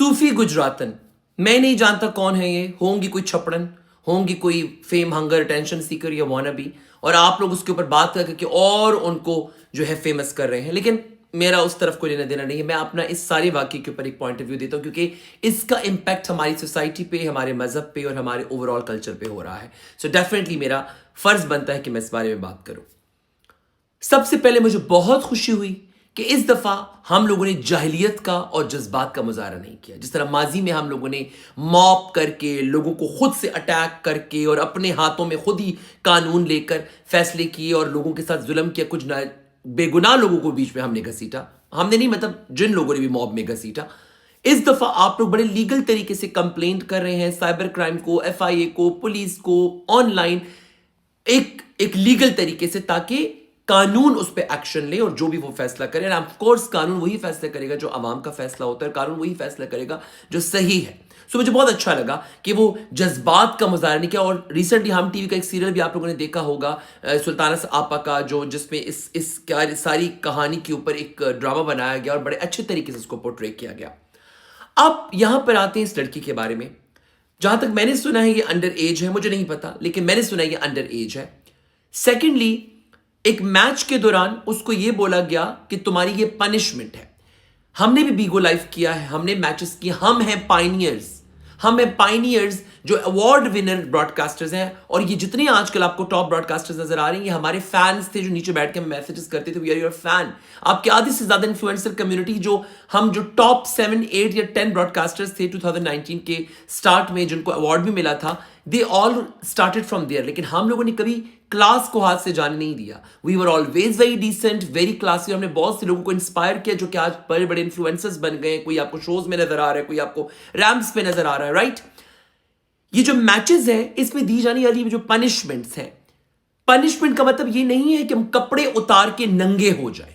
صوفی گجراتن، میں نہیں جانتا کون ہے یہ، ہوں گی کوئی چھپڑن، ہوں گی کوئی فیم ہنگر اٹینشن سیکر یا وانا بی، اور آپ لوگ اس کے اوپر بات کر کے اور ان کو جو ہے فیمس کر رہے ہیں. لیکن میرا اس طرف کوئی لینا دینا نہیں ہے. میں اپنا اس سارے واقعے کے اوپر ایک پوائنٹ آف ویو دیتا ہوں کیونکہ اس کا امپیکٹ ہماری سوسائٹی پہ، ہمارے مذہب پہ اور ہمارے اوور آل کلچر پہ ہو رہا ہے. سو ڈیفینیٹلی میرا فرض بنتا ہے کہ میں اس بارے میں بات کروں. سب سے پہلے مجھے بہت خوشی ہوئی کہ اس دفعہ ہم لوگوں نے جاہلیت کا اور جذبات کا مظاہرہ نہیں کیا. جس طرح ماضی میں ہم لوگوں نے موب کر کے، لوگوں کو خود سے اٹیک کر کے اور اپنے ہاتھوں میں خود ہی قانون لے کر فیصلے کیے اور لوگوں کے ساتھ ظلم کیا، کچھ بے گناہ لوگوں کو بیچ میں ہم نے گھسیٹا. ہم نے نہیں، مطلب جن لوگوں نے بھی موب میں گھسیٹا. اس دفعہ آپ لوگ بڑے لیگل طریقے سے کمپلینٹ کر رہے ہیں سائبر کرائم کو، FIA کو، پولیس کو، آن لائن ایک لیگل طریقے سے، تاکہ قانون اس پہ ایکشن لے اور جو بھی وہ فیصلہ کرے. اینڈ آف کورس قانون وہی فیصلہ کرے گا جو عوام کا فیصلہ ہوتا ہے، قانون وہی فیصلہ کرے گا جو صحیح ہے. سو مجھے بہت اچھا لگا کہ وہ جذبات کا مظاہرہ نہیں کیا. اور ریسنٹلی ہم ٹی وی کا ایک سیریل بھی آپ لوگوں نے دیکھا ہوگا سلطانہ آپا کا، جس میں اس ساری کہانی کے اوپر ایک ڈرامہ بنایا گیا اور بڑے اچھے طریقے سے اس کو پورٹری کیا گیا. اب یہاں پر آتے ہیں اس لڑکی کے بارے میں. جہاں تک میں نے سنا ہے یہ انڈر ایج ہے، مجھے نہیں پتا، لیکن میں نے سنا ہے یہ انڈر ایج ہے. سیکنڈلی، ایک میچ کے دوران اس کو یہ بولا گیا کہ تمہاری یہ پنشمنٹ ہے. ہم نے بھی بیگو لائف کیا ہے، ہم نے میچز کیے، ہم ہیں پائنیئرز، ہم ہیں پائنیئرز جو ایوارڈ ونر براڈ کاسٹرز ہیں. اور یہ جتنے آج کل آپ کو ٹاپ براڈ کاسٹرز نظر آ رہے ہیں، یہ ہمارے فینس تھے جو نیچے بیٹھ کے ہمیں میسیجز کرتے تھے، وی آر یور فین. آپ کے آدھے سے زیادہ انفلوئنسر کمیونٹی جو ٹاپ 7، 8 یا 10 براڈ کاسٹرز تھے 2019 کے سٹارٹ میں، جن کو ایوارڈ بھی ملا تھا، دے آل اسٹارٹیڈ فرام دیئر. لیکن ہم لوگوں نے کبھی کلاس کو ہاتھ سے جانے نہیں دیا. We were always very decent, very classy. ہم نے بہت سے لوگوں کو انسپائر کیا جو کہ آج بڑے بڑے انفلوئنسرز بن گئے ہیں. کوئی آپ کو شوز میں نظر آ رہا ہے، کوئی آپ کو ریمپس پہ نظر آ رہا ہے، رائٹ؟ یہ جو میچز ہیں، اس میں دی جانے والی جو پنشمنٹس ہیں، پنشمنٹ کا مطلب یہ نہیں ہے کہ ہم کپڑے اتار کے ننگے ہو جائیں،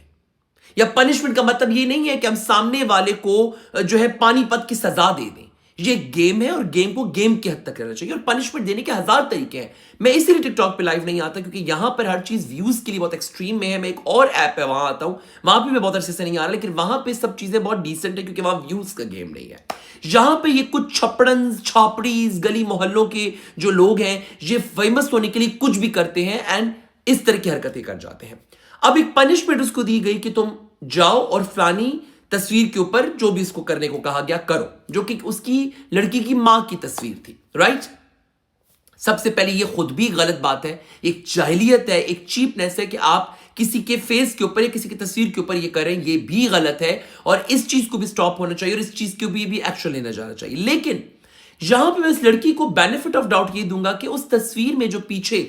یا پنشمنٹ کا مطلب یہ نہیں ہے کہ ہم سامنے والے کو جو ہے پانی پت کی سزا دے دیں. یہ گیم ہے اور گیم کو گیم کی حد تک رہنا چاہیے. اور پنشمنٹ دینے کے 1000 طریقے ہیں. میں اسی لیے ٹک ٹاک پہ لائیو نہیں آتا، کیونکہ یہاں پر ہر چیز ویوز کے لیے بہت ایکسٹریم میں ہے. میں ایک اور ایپ ہے وہاں آتا ہوں، وہاں پہ میں بہت عرصے سے نہیں آ رہا، لیکن وہاں پہ سب چیزیں بہت ڈیسنٹ ہے کیونکہ وہاں ویوز کا گیم نہیں ہے. یہاں پہ یہ کچھ چھپڑنز، چھاپڑیز، گلی محلوں کے جو لوگ ہیں، یہ فیمس ہونے کے لیے کچھ بھی کرتے ہیں اینڈ اس طرح کی حرکتیں کر جاتے ہیں. اب ایک پنشمنٹ اس کو دی گئی کہ تم جاؤ اور فلانی تصویر کے اوپر جو بھی اس کو کرنے کو کہا گیا کرو، جو کہ اس کی لڑکی کی ماں کی تصویر تھی، رائٹ؟ سب سے پہلے یہ خود بھی غلط بات ہے، ایک جاہلیت ہے، ایک چیپنس ہے کہ آپ کسی کے فیس کے اوپر یا کسی کی تصویر کے اوپر یہ کریں. یہ بھی غلط ہے اور اس چیز کو بھی سٹاپ ہونا چاہیے اور اس چیز کے بھی ایکشن لینا جانا چاہیے. لیکن یہاں پہ میں اس لڑکی کو بینیفٹ آف ڈاؤٹ یہ دوں گا کہ اس تصویر میں جو پیچھے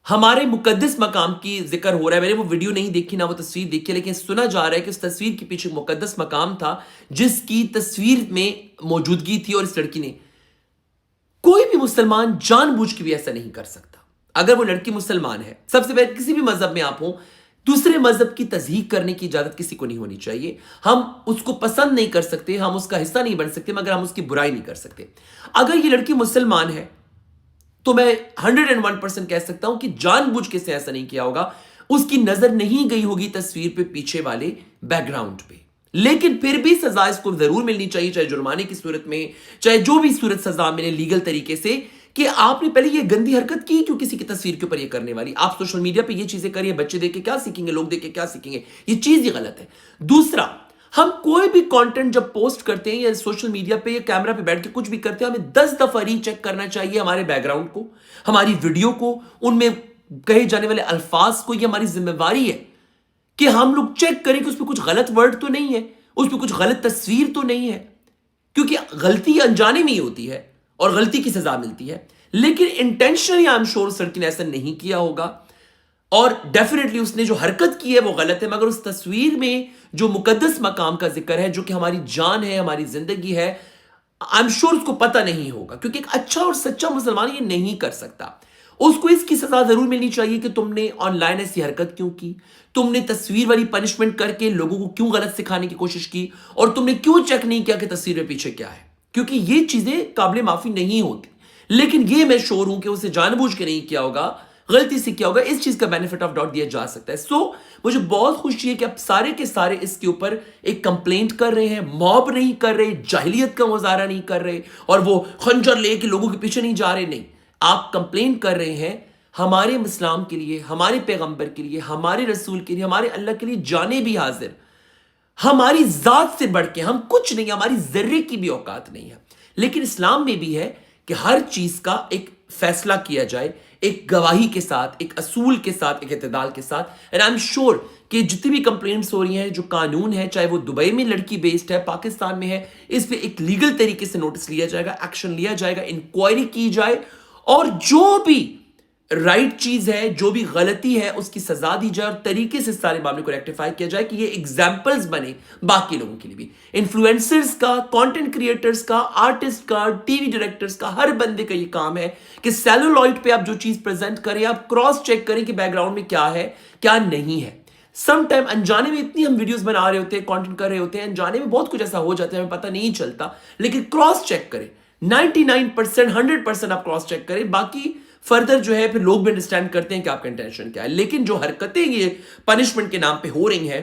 ہمارے مقدس مقام کی ذکر ہو رہا ہے، میں نے وہ ویڈیو نہیں دیکھی نہ وہ تصویر دیکھی، لیکن سنا جا رہا ہے کہ اس تصویر کے پیچھے مقدس مقام تھا جس کی تصویر میں موجودگی تھی. اور اس لڑکی نے، کوئی بھی مسلمان جان بوجھ کے بھی ایسا نہیں کر سکتا. اگر وہ لڑکی مسلمان ہے، سب سے پہلے کسی بھی مذہب میں آپ ہوں، دوسرے مذہب کی تضحیق کرنے کی اجازت کسی کو نہیں ہونی چاہیے. ہم اس کو پسند نہیں کر سکتے، ہم اس کا حصہ نہیں بن سکتے، مگر ہم اس کی برائی نہیں کر سکتے. اگر یہ لڑکی مسلمان ہے تو میں 101% کہہ سکتا ہوں کہ جان بوجھ کے اس نے ایسا نہیں کیا ہوگا. اس کی نظر نہیں گئی ہوگی تصویر پہ پیچھے والے بیک گراؤنڈ پہ. لیکن پھر بھی سزا اس کو ضرور ملنی چاہیے، چاہے جرمانے کی صورت میں، چاہے جو بھی صورت سزا ملے لیگل طریقے سے، کہ آپ نے پہلے یہ گندی حرکت کی کیوں کسی کی تصویر کے اوپر یہ کرنے والی. آپ سوشل میڈیا پہ یہ چیزیں کریے، بچے دیکھ کے کیا سیکھیں گے، لوگ دیکھ کے کیا سیکھیں گے؟ یہ چیز ہی غلط ہے. دوسرا، ہم کوئی بھی کانٹینٹ جب پوسٹ کرتے ہیں یا سوشل میڈیا پہ یا کیمرہ پہ بیٹھ کے کچھ بھی کرتے ہیں، ہمیں 10 دفعہ ری چیک کرنا چاہیے ہمارے بیک گراؤنڈ کو، ہماری ویڈیو کو، ان میں کہے جانے والے الفاظ کو. یہ ہماری ذمہ داری ہے کہ ہم لوگ چیک کریں کہ اس پہ کچھ غلط ورڈ تو نہیں ہے، اس پہ کچھ غلط تصویر تو نہیں ہے. کیونکہ غلطی انجانے میں ہی ہوتی ہے اور غلطی کی سزا ملتی ہے. لیکن انٹینشنلی آئی ایم شور اس لڑکی نے ایسا نہیں کیا ہوگا، اور ڈیفینیٹلی اس نے جو حرکت کی ہے وہ غلط ہے. مگر اس تصویر میں جو مقدس مقام کا ذکر ہے، جو کہ ہماری جان ہے، ہماری زندگی ہے، آئی ایم شور اس کو پتہ نہیں ہوگا، کیونکہ ایک اچھا اور سچا مسلمان یہ نہیں کر سکتا. اس کو اس کی سزا ضرور ملنی چاہیے کہ تم نے آن لائن ایسی حرکت کیوں کی، تم نے تصویر والی پنشمنٹ کر کے لوگوں کو کیوں غلط سکھانے کی کوشش کی، اور تم نے کیوں چیک نہیں کیا کہ تصویر میں پیچھے کیا ہے. کیونکہ یہ چیزیں قابل معافی نہیں ہوتی. لیکن یہ میں شور ہوں کہ اسے جان بوجھ کے نہیں کیا ہوگا، غلطی سے کیا ہوگا, اس چیز کا بینیفٹ آف ڈاؤٹ دیا جا سکتا ہے. سو مجھے بہت خوشی ہے کہ اب سارے کے سارے اس کے اوپر ایک کمپلینٹ کر رہے ہیں, موب نہیں کر رہے, جاہلیت کا مظاہرہ نہیں کر رہے, اور وہ خنجر لے کے لوگوں کے پیچھے نہیں جا رہے. نہیں, آپ کمپلینٹ کر رہے ہیں ہمارے اسلام کے لیے, ہمارے پیغمبر کے لیے, ہمارے رسول کے لیے, ہمارے اللہ کے لیے جانے بھی حاضر. ہماری ذات سے بڑھ کے ہم کچھ نہیں, ہماری ذرے کی بھی اوقات نہیں ہے. لیکن اسلام میں بھی ہے کہ ہر چیز کا ایک فیصلہ کیا جائے ایک گواہی کے ساتھ, ایک اصول کے ساتھ, ایک اعتدال کے ساتھ. اینڈ آئی ایم شیور کہ جتنی بھی کمپلینٹس ہو رہی ہیں, جو قانون ہے, چاہے وہ دبئی میں لڑکی بیسڈ ہے, پاکستان میں ہے, اس پہ ایک لیگل طریقے سے نوٹس لیا جائے گا, ایکشن لیا جائے گا, انکوائری کی جائے, اور جو بھی رائٹ چیز ہے, جو بھی غلطی ہے, اس کی سزا دی جائے, اور طریقے سے سارے معاملے کو ریکٹیفائی کیا جائے کہ یہ ایگزامپلز بنے باقی لوگوں کے لیے بھی. انفلوئنسرز کا, کانٹینٹ کریٹرز کا, آرٹسٹ کا, ٹی وی ڈائریکٹرز کا, ہر بندے کا یہ کام ہے کہ سیلولائٹ پہ آپ جو چیز پریزنٹ کریں, آپ کراس چیک کریں کہ بیک گراؤنڈ میں کیا ہے, کیا نہیں ہے. سم ٹائم انجانے میں اتنی ہم ویڈیوز بنا رہے ہوتے ہیں, کانٹینٹ کر رہے ہوتے ہیں, انجانے میں بہت کچھ ایسا ہو جاتا ہے, ہمیں پتہ نہیں چلتا. لیکن کراس چیک کریں, 99% 100% آپ کراس چیک کریں. باقی فردر جو ہے پھر لوگ بھی انڈرسٹینڈ کرتے ہیں کہ آپ کا انٹینشن کیا ہے. لیکن جو حرکتیں یہ پنشمنٹ کے نام پہ ہو رہی ہیں,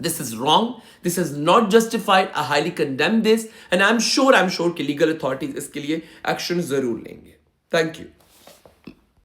this is wrong, this is not justified. I highly condemn this and I'm sure کہ legal authorities اس کے لیے ایکشن ضرور لیں گے. Thank you.